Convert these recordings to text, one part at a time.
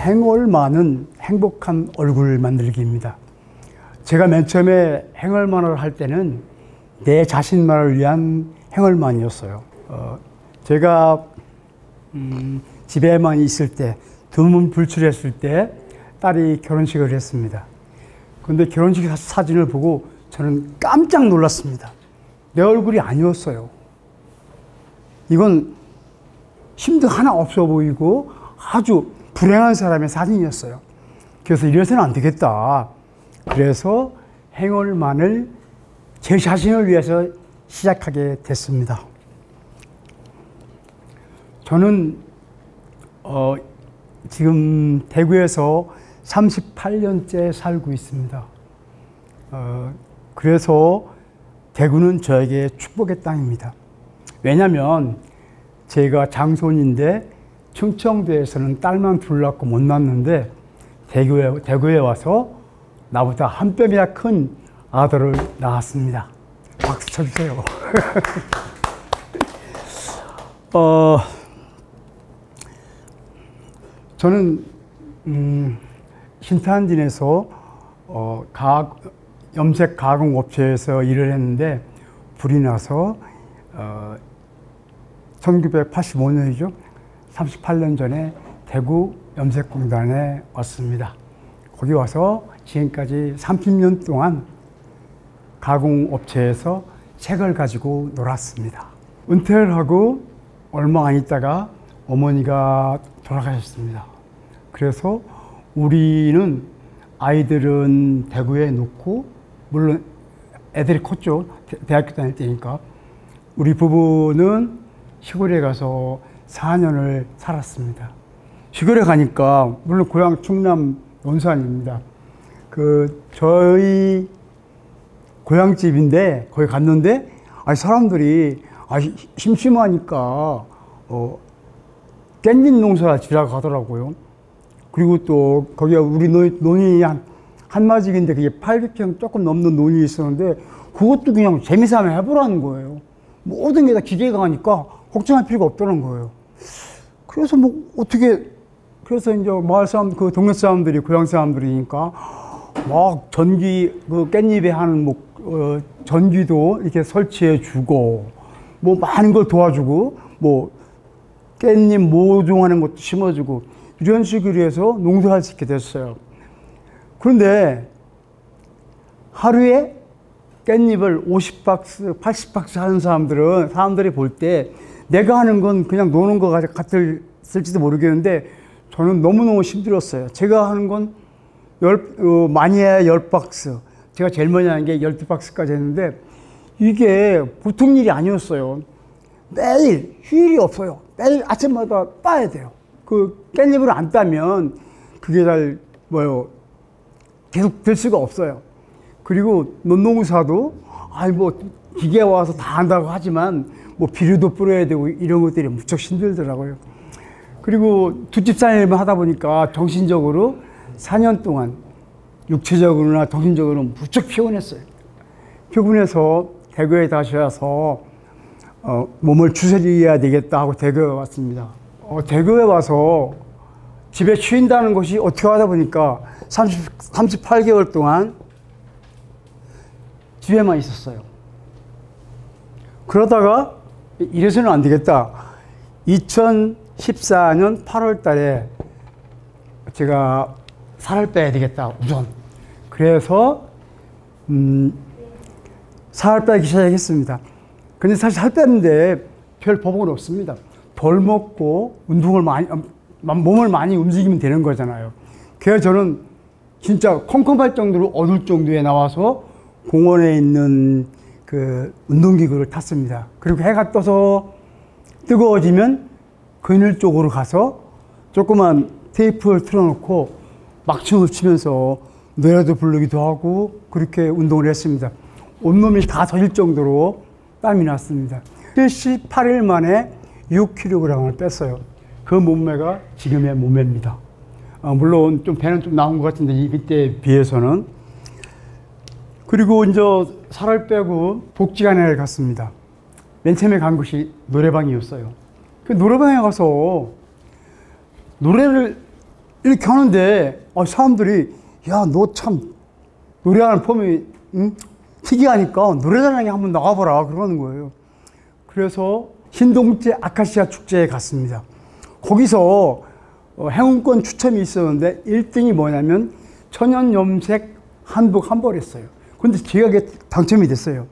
행얼만은 행복한 얼굴 만들기입니다. 제가 맨 처음에 행얼만을 할 때는 내 자신만을 위한 행얼만이었어요. 제가 집에만 있을 때, 드문 불출했을 때 딸이 결혼식을 했습니다. 그런데 결혼식 사진을 보고 저는 깜짝 놀랐습니다. 내 얼굴이 아니었어요. 이건 힘도 하나 없어 보이고 아주 불행한 사람의 사진이었어요. 그래서 이래서는 안 되겠다. 그래서 행얼만을 제 자신을 위해서 시작하게 됐습니다. 저는 지금 대구에서 38년째 살고 있습니다. 그래서 대구는 저에게 축복의 땅입니다. 왜냐하면 제가 장손인데 충청도에서는 딸만 둘 낳고 못 낳았는데 대구에 와서 나보다 한 뼘이나 큰 아들을 낳았습니다. 박수 쳐주세요. 저는 신탄진에서 염색 가공 업체에서 일을 했는데 불이 나서 1985년이죠. 38년 전에 대구 염색공단에 왔습니다. 거기 와서 지금까지 30년 동안 가공업체에서 색을 가지고 놀았습니다. 은퇴를 하고 얼마 안 있다가 어머니가 돌아가셨습니다. 그래서 우리는 아이들은 대구에 놓고, 물론 애들이 컸죠. 대학교 다닐 때니까. 우리 부부는 시골에 가서 4년을 살았습니다. 시골에 가니까, 물론 고향 충남 논산입니다. 저희 고향집인데, 거기 갔는데, 사람들이, 심심하니까, 깻잎 농사 지라고 하더라고요. 그리고 또, 거기가 우리 논이 한 마직인데, 그게 800평 조금 넘는 논이 있었는데, 그것도 그냥 재미삼아 해보라는 거예요. 모든 게 다 기계가 하니까, 걱정할 필요가 없다는 거예요. 그래서 그래서 이제 마을 사람, 동네 사람들이, 고향 사람들이니까, 막 깻잎에 하는 전기도 이렇게 설치해 주고, 많은 걸 도와주고, 깻잎 모종하는 것도 심어주고, 이런 식으로 해서 농사를 짓게 됐어요. 그런데 하루에 깻잎을 50박스, 80박스 하는 사람들이 볼 때 내가 하는 건 그냥 노는 거 같을지도 모르겠는데 저는 너무너무 힘들었어요. 제가 하는 건 많이 해야 10박스. 제가 제일 많이 하는 게 12박스까지 했는데 이게 보통 일이 아니었어요. 매일 휴일이 없어요. 매일 아침마다 따야 돼요. 깻잎을 안 따면 그게 계속 될 수가 없어요. 그리고 논농사도 기계가 와서 다 한다고 하지만 비료도 뿌려야 되고 이런 것들이 무척 힘들더라고요. 그리고 두 집사님을 하다 보니까 정신적으로 4년 동안 육체적으로나 정신적으로 무척 피곤했어요. 피곤해서 대구에 다시 와서 몸을 추스려야 되겠다 하고 대구에 왔습니다. 대구에 와서 집에 쉬인다는 것이 어떻게 하다 보니까 38개월 동안 집에만 있었어요. 그러다가 이래서는 안 되겠다. 2014년 8월 달에 제가 살을 빼야 되겠다, 우선. 그래서 살을 빼기 시작했습니다. 근데 사실 살 빼는데 별 법은 없습니다. 덜 먹고 몸을 많이 움직이면 되는 거잖아요. 그래서 저는 진짜 컴컴할 정도로 어둘 정도에 나와서 공원에 있는 운동기구를 탔습니다. 그리고 해가 떠서 뜨거워지면 그늘 쪽으로 가서 조그만 테이프를 틀어놓고 막춤을 추면서 노래도 부르기도 하고 그렇게 운동을 했습니다. 온몸이 다 젖을 정도로 땀이 났습니다. 78일 만에 6kg을 뺐어요. 그 몸매가 지금의 몸매입니다. 물론 배는 좀 나온 것 같은데 이때에 비해서는. 그리고 이제 살을 빼고 복지관에 갔습니다. 맨 처음에 간 곳이 노래방이었어요. 그 노래방에 가서 노래를 이렇게 하는데 사람들이 야, 너 참 노래하는 폼이 특이하니까 노래자랑에 한번 나가보라 그러는 거예요. 그래서 신동제 아카시아 축제에 갔습니다. 거기서 행운권 추첨이 있었는데 1등이 뭐냐면 천연염색 한복 한 벌이었어요. 근데 제가 당첨이 됐어요.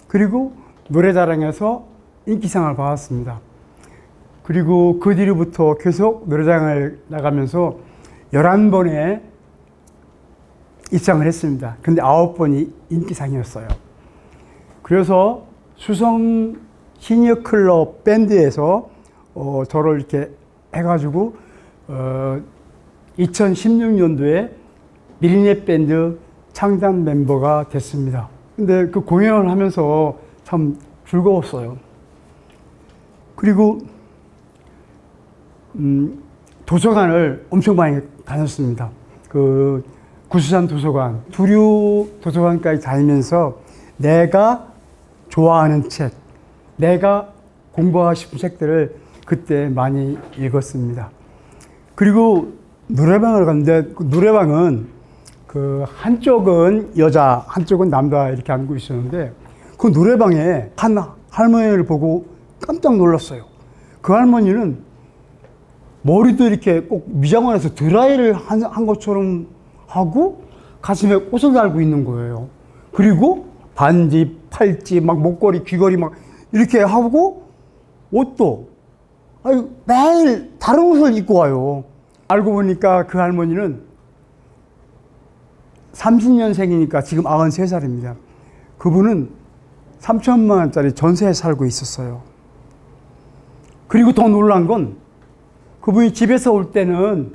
그리고 노래자랑에서 인기상을 받았습니다. 그리고 그 뒤로부터 계속 노래자랑을 나가면서 11번에 입상을 했습니다. 근데 9번이 인기상이었어요. 그래서 수성 시니어 클럽 밴드에서 저를 이렇게 해가지고 2016년도에 미리넷 밴드 창단 멤버가 됐습니다. 근데 그 공연을 하면서 참 즐거웠어요. 그리고 도서관을 엄청 많이 다녔습니다. 그 구수산 도서관, 두류 도서관까지 다니면서 내가 좋아하는 책, 내가 공부하고 싶은 책들을 그때 많이 읽었습니다. 그리고 노래방을 갔는데 그 노래방은 그 한쪽은 여자, 한쪽은 남자 이렇게 앉고 있었는데 그 노래방에 한 할머니를 보고 깜짝 놀랐어요. 그 할머니는 머리도 이렇게 꼭 미장원에서 드라이를 한 것처럼 하고 가슴에 꽃을 달고 있는 거예요. 그리고 반지, 팔찌, 막 목걸이, 귀걸이 막 이렇게 하고 옷도 매일 다른 옷을 입고 와요. 알고 보니까 그 할머니는 30년생이니까 지금 93살입니다. 그분은 3천만 원짜리 전세에 살고 있었어요. 그리고 더 놀란 건 그분이 집에서 올 때는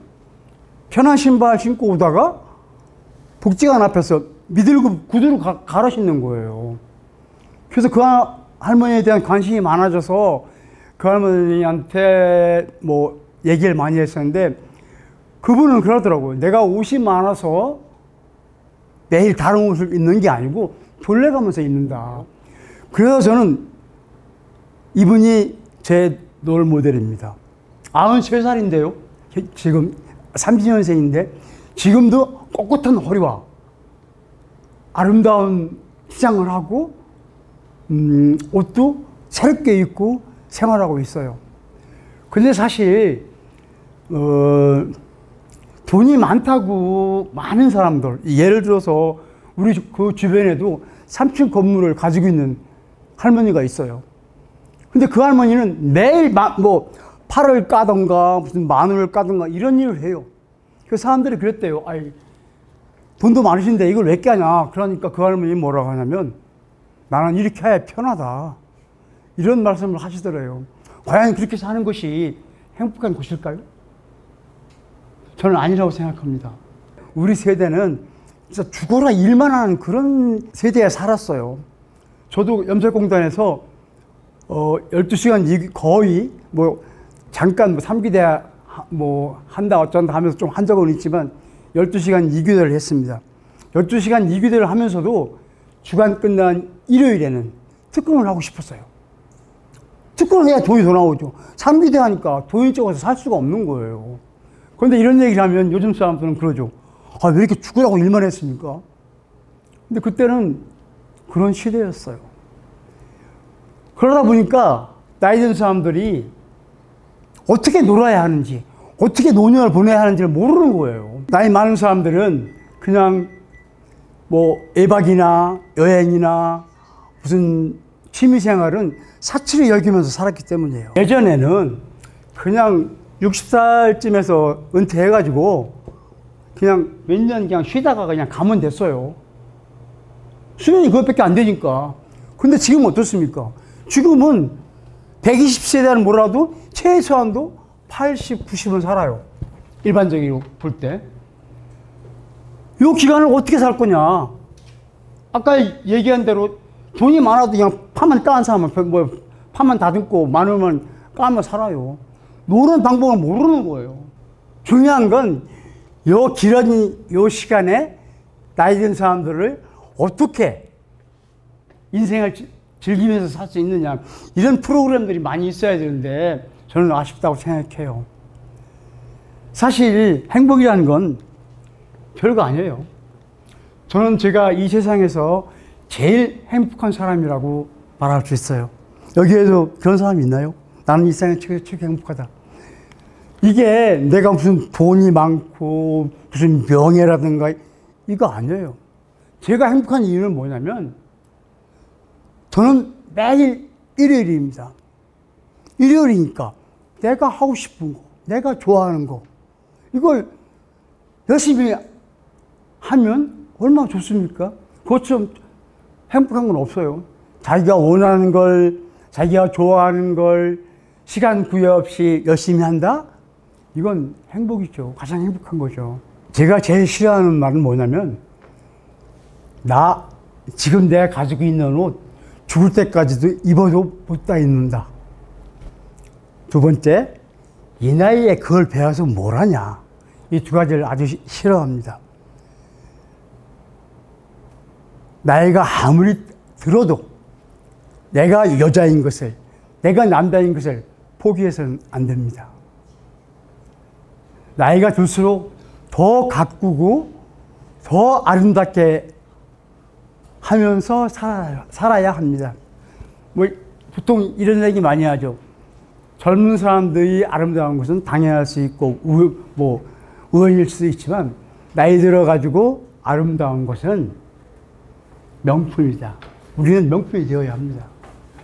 편한 신발 신고 오다가 복지관 앞에서 미들고 구두로 갈아 신는 거예요. 그래서 그 할머니에 대한 관심이 많아져서 그 할머니한테 뭐 얘기를 많이 했었는데 그분은 그러더라고요. 내가 옷이 많아서 매일 다른 옷을 입는 게 아니고 돌려가면서 입는다. 그래서 저는 이분이 제 롤 모델입니다. 93살인데요. 지금 30년생인데 지금도 꼿꼿한 허리와 아름다운 기장을 하고 옷도 새롭게 입고 생활하고 있어요. 근데 사실 돈이 많다고 많은 사람들, 예를 들어서 우리 그 주변에도 3층 건물을 가지고 있는 할머니가 있어요. 근데 그 할머니는 매일 뭐 팔을 까던가 무슨 마늘을 까던가 이런 일을 해요. 그 사람들이 그랬대요. 아이, 돈도 많으신데 이걸 왜 깨냐. 그러니까 그 할머니 뭐라고 하냐면 나는 이렇게 해야 편하다. 이런 말씀을 하시더래요. 과연 그렇게 사는 것이 행복한 것일까요? 저는 아니라고 생각합니다. 우리 세대는 진짜 죽어라 일만 하는 그런 세대에 살았어요. 저도 염색공단에서 12시간 거의 뭐 잠깐 뭐 3기대 뭐 한다 어쩐다 하면서 좀 한 적은 있지만 12시간 2교대를 했습니다. 12시간 2교대를 하면서도 주간 끝난 일요일에는 특근을 하고 싶었어요. 특근을 해야 돈이 더 나오죠. 3기대 하니까 돈이 적어서 살 수가 없는 거예요. 그런데 이런 얘기를 하면 요즘 사람들은 그러죠. 아, 왜 이렇게 죽으라고 일만 했습니까? 근데 그때는 그런 시대였어요. 그러다 보니까 나이 든 사람들이 어떻게 놀아야 하는지, 어떻게 노년을 보내야 하는지를 모르는 거예요. 나이 많은 사람들은 그냥 뭐 외박이나 여행이나 무슨 취미생활은 사치를 여기면서 살았기 때문이에요. 예전에는 그냥 60살쯤에서 은퇴해가지고 그냥 몇 년 그냥 쉬다가 그냥 가면 됐어요. 수명이 그것밖에 안 되니까. 근데 지금 어떻습니까? 지금은 120세대는 몰라도 최소한도 80, 90은 살아요. 일반적으로 볼 때. 이 기간을 어떻게 살 거냐. 아까 얘기한 대로 돈이 많아도 그냥 파만 까는 사람은 뭐 파만 다듬고 많으면 까면 살아요. 노는 방법을 모르는 거예요. 중요한 건 요 길어진 요 시간에 나이 든 사람들을 어떻게 인생을 즐기면서 살 수 있느냐. 이런 프로그램들이 많이 있어야 되는데 저는 아쉽다고 생각해요. 사실 행복이라는 건 별거 아니에요. 저는 제가 이 세상에서 제일 행복한 사람이라고 말할 수 있어요. 여기에도 그런 사람이 있나요? 나는 이 세상에 최고 행복하다. 이게 내가 무슨 돈이 많고 무슨 명예라든가 이거 아니에요. 제가 행복한 이유는 뭐냐면 저는 매일 일요일입니다. 일요일이니까 내가 하고 싶은 거, 내가 좋아하는 거 이걸 열심히 하면 얼마나 좋습니까? 그것처럼 행복한 건 없어요. 자기가 원하는 걸, 자기가 좋아하는 걸 시간 구애 없이 열심히 한다? 이건 행복이죠. 가장 행복한 거죠. 제가 제일 싫어하는 말은 뭐냐면 지금 내가 가지고 있는 옷 죽을 때까지도 입어도 못 다 입는다. 두 번째, 이 나이에 그걸 배워서 뭘 하냐. 이 두 가지를 아주 싫어합니다. 나이가 아무리 들어도 내가 여자인 것을, 내가 남자인 것을 포기해서는 안 됩니다. 나이가 들수록 더 가꾸고 더 아름답게 하면서 살아야 합니다. 뭐 보통 이런 얘기 많이 하죠. 젊은 사람들이 아름다운 것은 당연할 수 있고 우연일 수도 있지만 나이 들어가지고 아름다운 것은 명품이다. 우리는 명품이 되어야 합니다.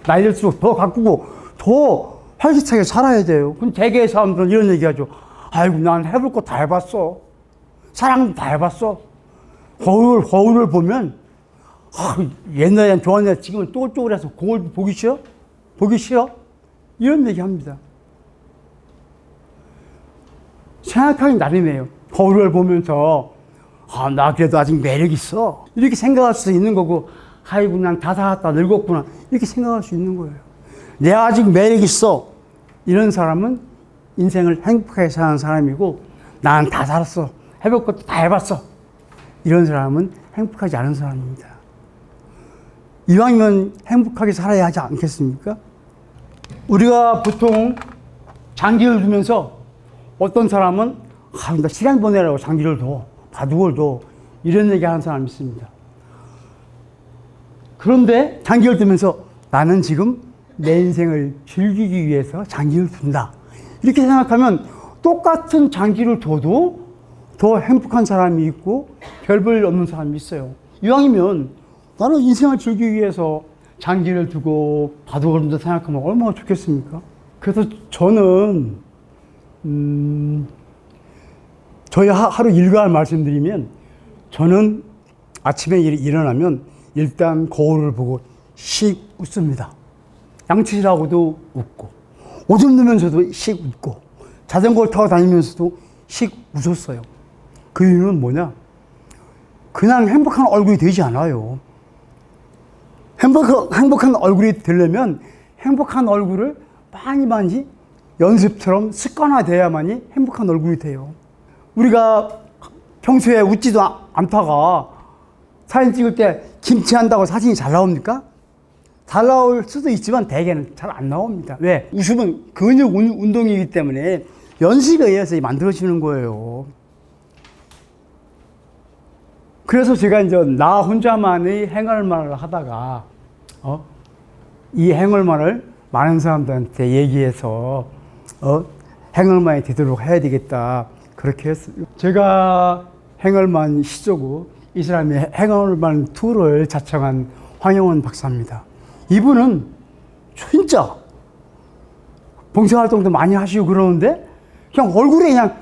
나이 들수록 더 가꾸고 더 활기차게 살아야 돼요. 그럼 대개의 사람들은 이런 얘기하죠. 아이고 난 해볼 거 다 해봤어. 사랑도 다 해봤어. 거울을 보면 옛날엔 좋았는데 지금은 쪼글쪼글해서 거울 보기 싫어? 보기 싫어? 이런 얘기 합니다. 생각하기 나름이에요. 거울을 보면서 나 그래도 아직 매력 있어. 이렇게 생각할 수 있는 거고 아이고 난 다 살았다 늙었구나 이렇게 생각할 수 있는 거예요. 내가 아직 매력 있어. 이런 사람은 인생을 행복하게 사는 사람이고 난 다 살았어. 해볼 것도 다 해봤어. 이런 사람은 행복하지 않은 사람입니다. 이왕이면 행복하게 살아야 하지 않겠습니까? 우리가 보통 장기를 두면서 어떤 사람은 나 시간 보내라고 장기를 둬. 바둑을 둬. 이런 얘기 하는 사람이 있습니다. 그런데 장기를 두면서 나는 지금 내 인생을 즐기기 위해서 장기를 둔다. 이렇게 생각하면 똑같은 장기를 둬도 더 행복한 사람이 있고 별 볼 일 없는 사람이 있어요. 이왕이면 나는 인생을 즐기기 위해서 장기를 두고 바둑을 둔다 생각하면 얼마나 좋겠습니까? 그래서 저는 저희 하루 일과를 말씀드리면 저는 아침에 일어나면 일단 거울을 보고 씩 웃습니다. 양치질하고도 웃고 오줌 누면서도 씩 웃고 자전거를 타고 다니면서도 씩 웃었어요. 그 이유는 뭐냐? 그냥 행복한 얼굴이 되지 않아요. 행복한 얼굴이 되려면 행복한 얼굴을 많이 연습처럼 습관화돼야만이 행복한 얼굴이 돼요. 우리가 평소에 웃지도 않다가 사진 찍을 때 김치 한다고 사진이 잘 나옵니까? 잘 나올 수도 있지만 대개는 잘 안 나옵니다. 왜? 웃음은 근육 운동이기 때문에 연습에 의해서 만들어지는 거예요. 그래서 제가 이제 나 혼자만의 행얼만을 하다가 이 행얼만을 많은 사람들한테 얘기해서 행얼만이 되도록 해야 되겠다 그렇게 했어요. 제가 행얼만 시조고 이 사람이 행얼만 2를 자청한 황영원 박사입니다. 이분은 진짜 봉사활동도 많이 하시고 그러는데 그냥 얼굴에 그냥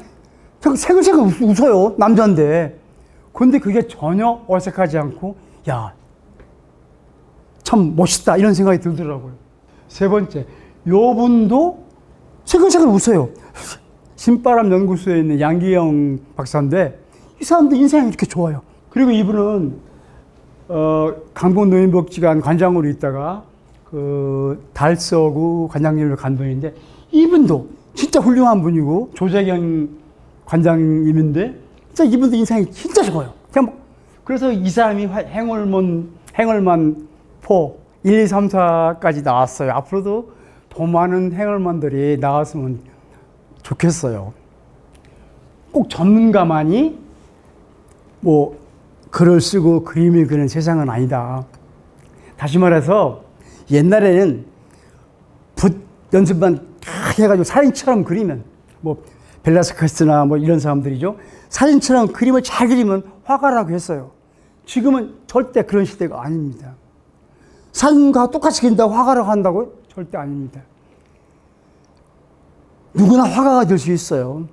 새글새글 웃어요. 남자인데. 근데 그게 전혀 어색하지 않고 야, 참 멋있다 이런 생각이 들더라고요. 세 번째, 요 분도 새글새글 웃어요. 신바람 연구소에 있는 양기영 박사인데 이 사람도 인생이 이렇게 좋아요. 그리고 이분은 강북노인복지관 관장으로 있다가 그 달서구 관장님을 간 분인데 이분도 진짜 훌륭한 분이고 조재경 관장님인데 진짜 이분도 인생이 진짜 좋아요. 그래서 이 사람이 행얼만 4, 1, 2, 3, 4까지 나왔어요. 앞으로도 더 많은 행얼만들이 나왔으면 좋겠어요. 꼭 전문가만이 뭐 글을 쓰고 그림을 그리는 세상은 아니다. 다시 말해서 옛날에는 붓 연습만 딱 해가지고 사진처럼 그리면 뭐 벨라스코스나 뭐 이런 사람들이죠. 사진처럼 그림을 잘 그리면 화가라고 했어요. 지금은 절대 그런 시대가 아닙니다. 사진과 똑같이 그린다고 화가라고 한다고요? 절대 아닙니다. 누구나 화가가 될 수 있어요.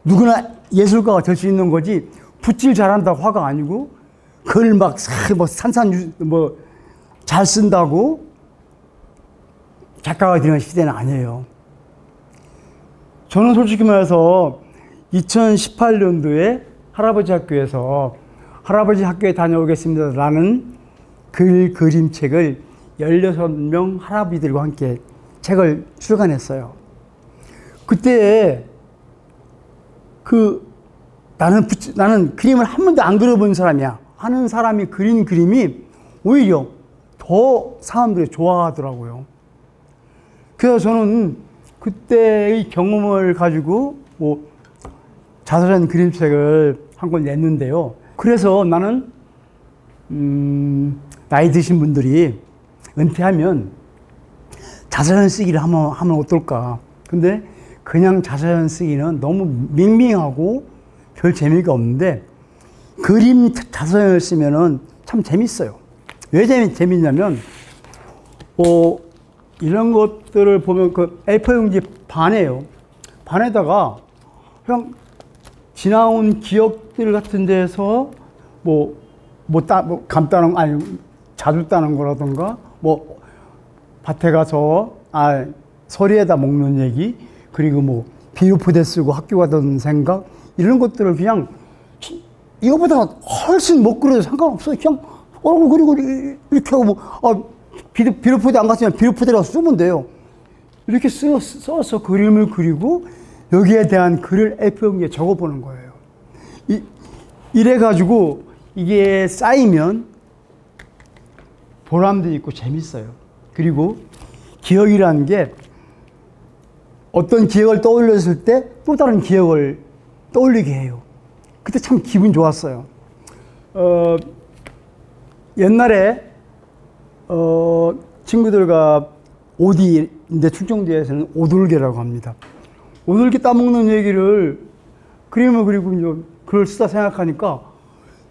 누구나 예술가가 될 수 있는 거지, 붓질 잘한다고 화가 아니고, 글 막, 뭐, 잘 쓴다고 작가가 되는 시대는 아니에요. 저는 솔직히 말해서 2018년도에 할아버지 학교에서 할아버지 학교에 다녀오겠습니다 라는 그림책을 16명 할아버지들과 함께 책을 출간했어요. 그때 나는 그림을 한 번도 안 그려본 사람이야 하는 사람이 그린 그림이 오히려 더 사람들이 좋아하더라고요. 그래서 저는 그때의 경험을 가지고 뭐 자서전 그림책을 한 권 냈는데요. 그래서 나는 나이 드신 분들이 은퇴하면 자서전 쓰기를 하면 어떨까. 근데 그냥 자서전 쓰기는 너무 밍밍하고 별 재미가 없는데 그림 자서전을 쓰면은 참 재밌어요. 왜 재밌냐면 이런 것들을 보면 그 A4 용지 반에요. 반에다가 그냥 지나온 기억들 같은 데서 감 따는, 아니, 자두 따는 거라던가, 뭐, 밭에 가서, 서리에다 먹는 얘기, 그리고 뭐, 비료포대 쓰고 학교 가던 생각, 이런 것들을 그냥, 이거보다 훨씬 못 그려도 상관없어요. 그냥, 그리고 이렇게 하고, 비료포대 안 갔으면 비료포대라고 쓰면 돼요. 이렇게 써서 그림을 그리고, 여기에 대한 글을 A4 용지에 적어보는 거예요. 이래가지고 이게 쌓이면 보람도 있고 재밌어요. 그리고 기억이라는 게 어떤 기억을 떠올렸을 때 또 다른 기억을 떠올리게 해요. 그때 참 기분 좋았어요. 옛날에 친구들과 오디인데 충청도에서는 오돌개라고 합니다. 오돌개 따먹는 얘기를 그림을 그리고 이제 글을 쓰다 생각하니까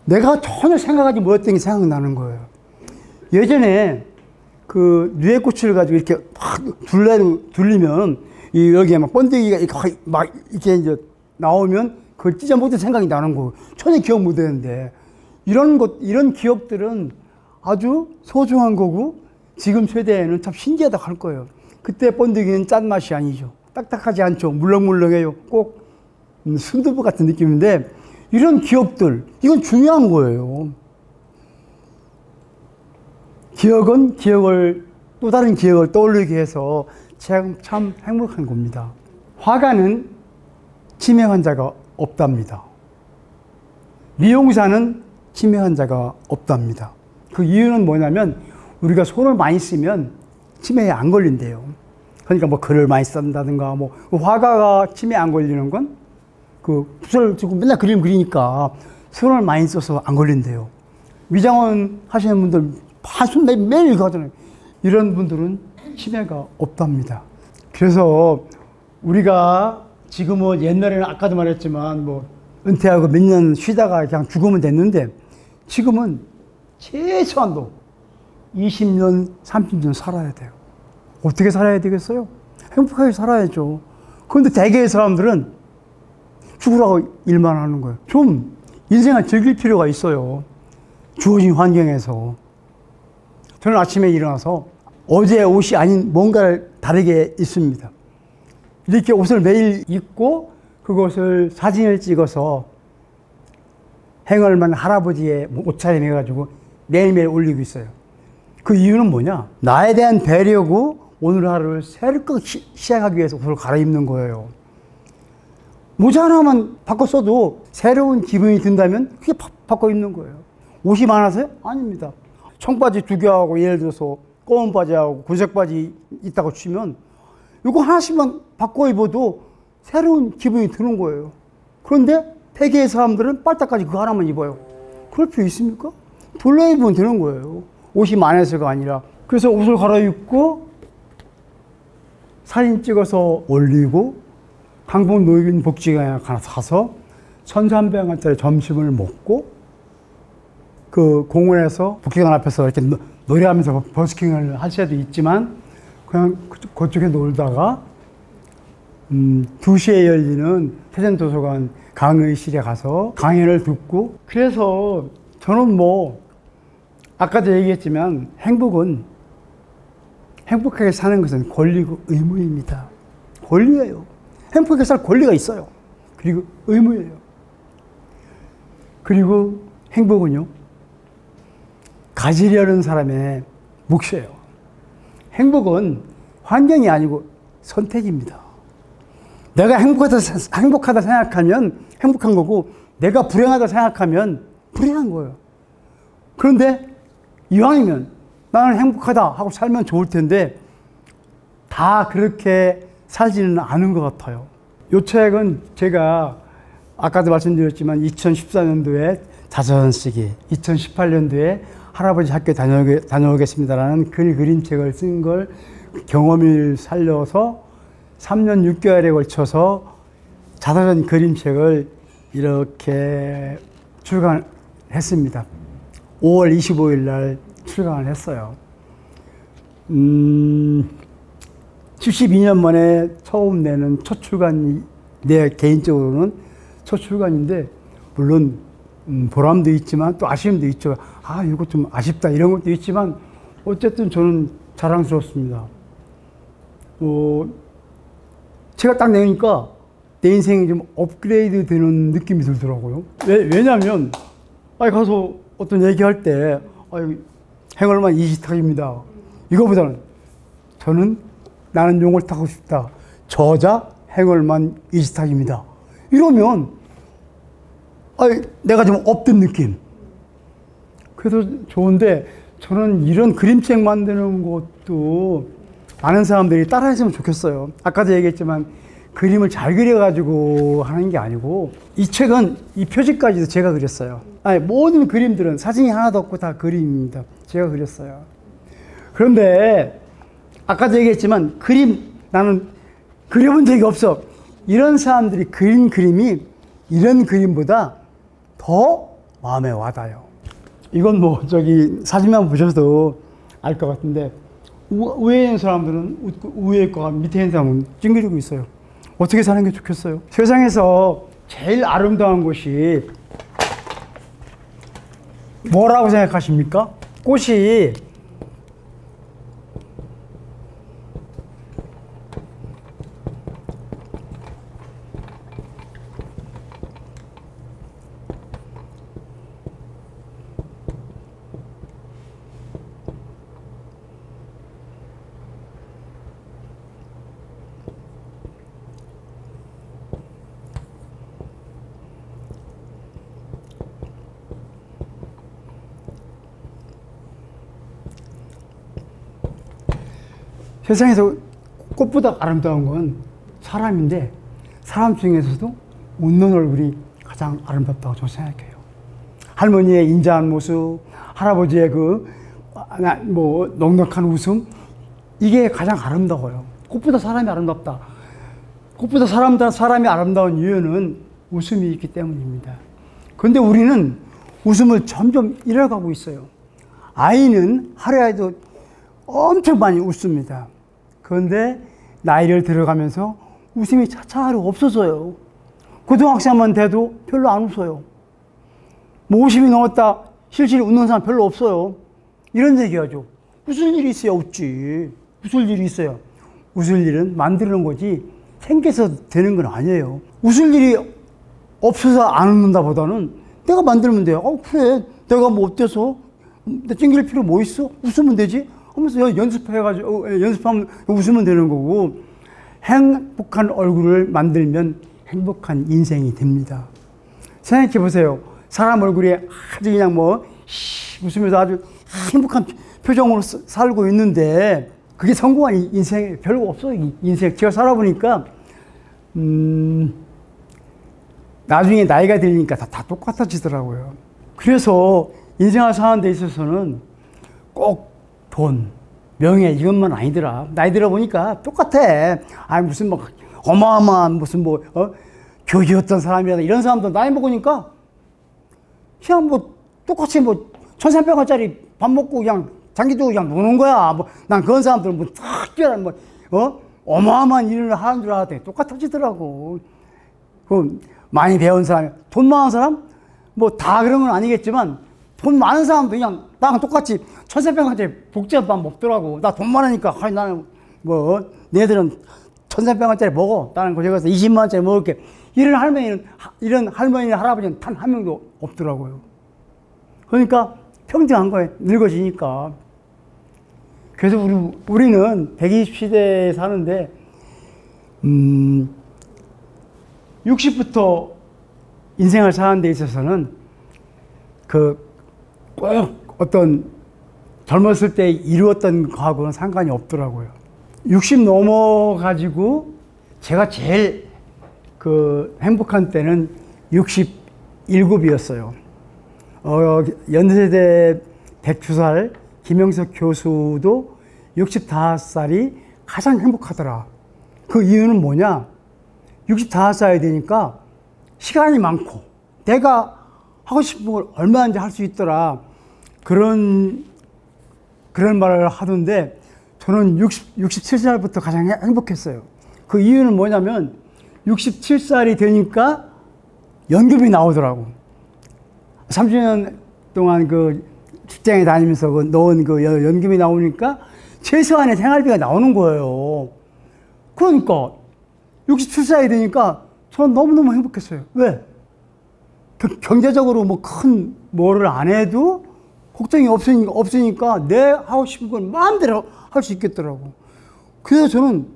내가 전혀 생각하지 못했던 게 생각나는 거예요. 예전에 그 누에꽃을 가지고 이렇게 막 둘리면 여기에 막 번데기가 막 이렇게 이제 나오면 그걸 찢어 먹던 생각이 나는 거예요. 전혀 기억 못 했는데 이런 기억들은 아주 소중한 거고 지금 세대에는 참 신기하다고 할 거예요. 그때 번데기는 짠맛이 아니죠. 딱딱하지 않죠. 물렁물렁해요. 꼭 순두부 같은 느낌인데 이런 기억들, 이건 중요한 거예요. 기억은 또 다른 기억을 떠올리게 해서 참 행복한 겁니다. 화가는 치매 환자가 없답니다. 미용사는 치매 환자가 없답니다. 그 이유는 뭐냐면 우리가 손을 많이 쓰면 치매에 안 걸린대요. 그러니까 뭐 글을 많이 쓴다든가 뭐 화가가 치매 안 걸리는 건 그 붓을 들고 맨날 그림 그리니까 손을 많이 써서 안 걸린대요. 미장원 하시는 분들 한숨 매일 가잖아요. 이런 분들은 치매가 없답니다. 그래서 우리가 지금은 옛날에는 아까도 말했지만 뭐 은퇴하고 몇 년 쉬다가 그냥 죽으면 됐는데 지금은 최소한도 20년, 30년 살아야 돼요. 어떻게 살아야 되겠어요? 행복하게 살아야죠. 그런데 대개의 사람들은 죽으라고 일만 하는 거예요. 좀 인생을 즐길 필요가 있어요. 주어진 환경에서. 저는 아침에 일어나서 어제 옷이 아닌 뭔가를 다르게 입습니다. 이렇게 옷을 매일 입고 그것을 사진을 찍어서 행얼만 할아버지의 옷차림 해가지고 매일매일 올리고 있어요. 그 이유는 뭐냐? 나에 대한 배려고 오늘 하루를 새롭게 시작하기 위해서 옷을 갈아입는 거예요. 모자 하나만 바꿔 써도 새로운 기분이 든다면 그게 바꿔 입는 거예요. 옷이 많아서요? 아닙니다. 청바지 2개 하고 예를 들어서 검은 바지하고 군색 바지 있다고 치면 이거 하나씩만 바꿔 입어도 새로운 기분이 드는 거예요. 그런데 폐계의 사람들은 빨딱까지 그거 하나만 입어요. 그럴 필요 있습니까? 둘러 입으면 되는 거예요. 옷이 많아서가 아니라. 그래서 옷을 갈아입고 사진 찍어서 올리고 강북 노인 복지관에 가서 1,300원짜리 점심을 먹고 그 공원에서 복지관 앞에서 이렇게 노래하면서 버스킹을 할 수도 있지만 그냥 그쪽에 놀다가 2시에 열리는 태전도서관 강의실에 가서 강연을 듣고 그래서 저는 뭐 아까도 얘기했지만 행복하게 사는 것은 권리고 의무입니다. 권리예요. 행복하게 살 권리가 있어요. 그리고 의무예요. 그리고 행복은요, 가지려는 사람의 몫이에요. 행복은 환경이 아니고 선택입니다. 내가 행복하다 생각하면 행복한 거고, 내가 불행하다 생각하면 불행한 거예요. 그런데 이왕이면 나는 행복하다 하고 살면 좋을 텐데 다 그렇게 살지는 않은 것 같아요. 이 책은 제가 아까도 말씀드렸지만 2014년도에 자서전 쓰기, 2018년도에 할아버지 학교 다녀오겠습니다라는 글 그림책을 쓴 걸 경험을 살려서 3년 6개월에 걸쳐서 자서전 그림책을 이렇게 출간했습니다. 5월 25일 날 출간을 했어요. 72년 만에 처음 내는 첫 출간이, 내 개인적으로는 첫 출간인데, 물론 보람도 있지만 또 아쉬움도 있죠. 아, 이거 좀 아쉽다 이런 것도 있지만 어쨌든 저는 자랑스럽습니다. 제가 딱 내니까 내 인생이 좀 업그레이드 되는 느낌이 들더라고요. 왜냐면 가서 어떤 얘기할 때 행얼만 이지탁입니다. 이거보다는 나는 용을 타고 싶다. 저자 행얼만 이지탁입니다. 이러면 내가 좀 업된 느낌. 그래서 좋은데 저는 이런 그림책 만드는 것도 많은 사람들이 따라했으면 좋겠어요. 아까도 얘기했지만 그림을 잘 그려가지고 하는 게 아니고, 이 책은 이 표지까지도 제가 그렸어요. 모든 그림들은 사진이 하나도 없고 다 그림입니다. 제가 그렸어요. 그런데 아까도 얘기했지만 나는 그려본 적이 없어. 이런 사람들이 그린 그림이 이런 그림보다 더 마음에 와닿아요. 이건 사진만 보셔도 알 것 같은데, 위에 있는 사람들은 위에 있고 밑에 있는 사람은 찡그리고 있어요. 어떻게 사는 게 좋겠어요? 세상에서 제일 아름다운 곳이 뭐라고 생각하십니까? 꽃이 세상에서 꽃보다 아름다운 건 사람인데, 사람 중에서도 웃는 얼굴이 가장 아름답다고 저는 생각해요. 할머니의 인자한 모습, 할아버지의 넉넉한 웃음, 이게 가장 아름다워요. 꽃보다 사람이 아름답다. 꽃보다 사람이 아름다운 이유는 웃음이 있기 때문입니다. 그런데 우리는 웃음을 점점 잃어가고 있어요. 아이는 하루에도 엄청 많이 웃습니다. 그런데 나이를 들어가면서 웃음이 차차로 없어져요. 고등학생만 돼도 별로 안 웃어요. 50이 넘었다 실실이 웃는 사람 별로 없어요. 이런 얘기하죠. 웃을 일이 있어야 웃지. 웃을 일이 있어요. 웃을 일은 만드는 거지 생겨서 되는 건 아니에요. 웃을 일이 없어서 안 웃는다 보다는 내가 만들면 돼요. 그래, 내가 뭐 어때서 내 찡길 필요 뭐 있어? 웃으면 되지? 하면서 연습하면 웃으면 되는 거고, 행복한 얼굴을 만들면 행복한 인생이 됩니다. 생각해 보세요. 사람 얼굴에 아주 그냥 웃으면서 아주 행복한 표정으로 살고 있는데, 그게 성공한 인생이 별거 없어요. 인생. 제가 살아보니까 나중에 나이가 들으니까 다 똑같아지더라고요. 그래서 인생을 사는 데 있어서는 꼭 돈, 명예 이것만 아니더라. 나이 들어보니까 똑같아. 아니 무슨 뭐 어마어마한 무슨 뭐 교주였던 사람이라 이런 사람도 나이 먹으니까 그냥 뭐 똑같이 뭐 1,300원짜리 밥 먹고 그냥 장기도 그냥 노는 거야. 뭐 난 그런 사람들 뭐 특별한 뭐 어마어마한 일을 하는 줄 알았더니 똑같아지더라고. 그 많이 배운 사람, 돈 많은 사람 뭐 다 그런 건 아니겠지만 돈 많은 사람도 그냥 나랑 똑같이 1,300원짜리 복잡한 밥 먹더라고. 나 돈 많으니까 아니 나는 뭐 너희들은 1,300원짜리 먹어. 나는 거기 가서 20만 원짜리 먹을게. 이런 할머니나 할아버지는 단 한 명도 없더라고요. 그러니까 평등한 거예요. 늙어지니까. 그래서 우리는 120시대에 사는데 60부터 인생을 사는 데 있어서는 꼭 어떤 젊었을 때 이루었던 거하고는 상관이 없더라고요. 60 넘어가지고 제가 제일 행복한 때는 67이었어요. 연세대 백두살 김영석 교수도 65살이 가장 행복하더라. 그 이유는 뭐냐? 65살이 되니까 시간이 많고 내가 하고 싶은 걸 얼마든지 할 수 있더라. 그런 말을 하던데 저는 67살부터 가장 행복했어요. 그 이유는 뭐냐면 67살이 되니까 연금이 나오더라고. 30년 동안 직장에 다니면서 넣은 연금이 나오니까 최소한의 생활비가 나오는 거예요. 그러니까 67살이 되니까 저는 너무너무 행복했어요. 왜? 경제적으로 뭐 큰 뭐를 안 해도 걱정이 없으니까 내 하고 싶은 건 마음대로 할 수 있겠더라고. 그래서 저는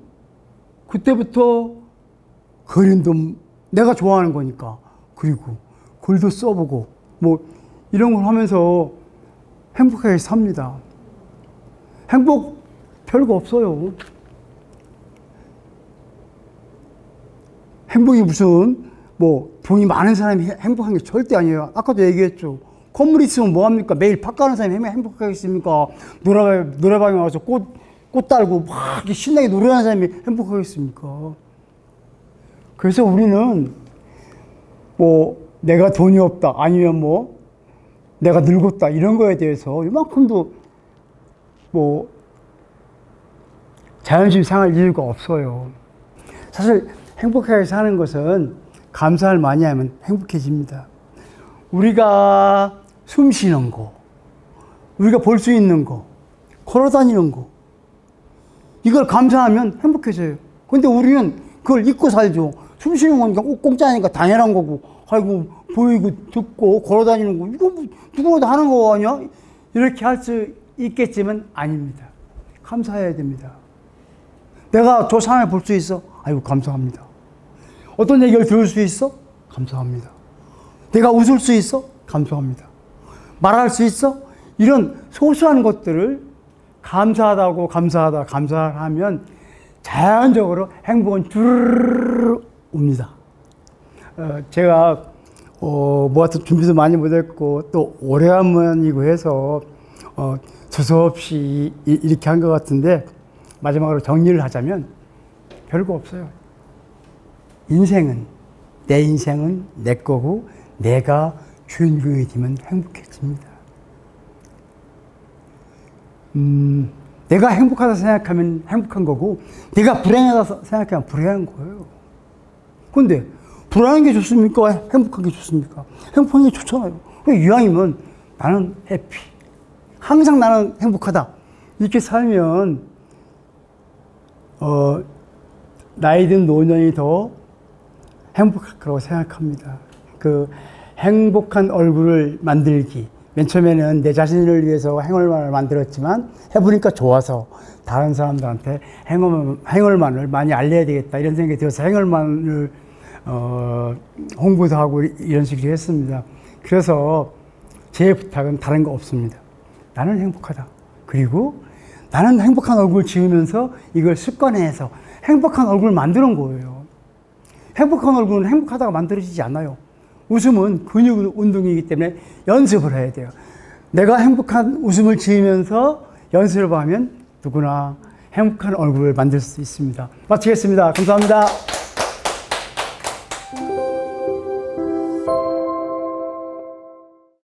그때부터 그림도 내가 좋아하는 거니까 그리고 글도 써보고 뭐 이런 걸 하면서 행복하게 삽니다. 행복 별거 없어요. 행복이 무슨 뭐 돈이 많은 사람이 행복한 게 절대 아니에요. 아까도 얘기했죠. 건물 있으면 뭐합니까? 매일 밥 가는 사람이 행복하겠습니까? 노래방에 와서 꽃 달고 막 신나게 노래하는 사람이 행복하겠습니까? 그래서 우리는 뭐 내가 돈이 없다 아니면 뭐 내가 늙었다 이런 거에 대해서 이만큼도 뭐 자연스럽게 생활 이유가 없어요. 사실 행복하게 사는 것은 감사를 많이 하면 행복해집니다. 우리가 숨 쉬는 거, 우리가 볼 수 있는 거, 걸어 다니는 거, 이걸 감사하면 행복해져요. 근데 우리는 그걸 잊고 살죠. 숨 쉬는 거니까 공짜니까 당연한 거고, 아이고, 보이고, 듣고, 걸어 다니는 거, 이거 뭐 누구나 다 하는 거 아니야? 이렇게 할 수 있겠지만 아닙니다. 감사해야 됩니다. 내가 저 상황을 볼 수 있어? 아이고, 감사합니다. 어떤 얘기를 들을 수 있어? 감사합니다. 내가 웃을 수 있어? 감사합니다. 말할 수 있어? 이런 소소한 것들을 감사하다고 감사하면 자연적으로 행복은 주르르 옵니다. 제가 뭐 하여튼 준비도 많이 못했고 또 오래간만이고 해서 두서없이 이렇게 한 것 같은데 마지막으로 정리를 하자면 별거 없어요. 내 인생은 내 거고 내가 주인공이 되면 행복해집니다. 내가 행복하다 생각하면 행복한 거고 내가 불행하다 생각하면 불행한 거예요. 근데 불안한 게 좋습니까? 행복한 게 좋습니까? 행복한 게 좋잖아요. 이왕이면 나는 해피. 항상 나는 행복하다. 이렇게 살면 나이 든 노년이 더 행복할 거라고 생각합니다. 행복한 얼굴을 만들기. 맨 처음에는 내 자신을 위해서 행얼만을 만들었지만 해보니까 좋아서 다른 사람들한테 행얼만을 많이 알려야 되겠다 이런 생각이 들어서 행얼만을 홍보도 하고 이런 식으로 했습니다. 그래서 제 부탁은 다른 거 없습니다. 나는 행복하다. 그리고 나는 행복한 얼굴을 지으면서 이걸 습관해서 행복한 얼굴을 만드는 거예요. 행복한 얼굴은 행복하다가 만들어지지 않아요. 웃음은 근육 운동이기 때문에 연습을 해야 돼요. 내가 행복한 웃음을 지으면서 연습을 하면 누구나 행복한 얼굴을 만들 수 있습니다. 마치겠습니다. 감사합니다.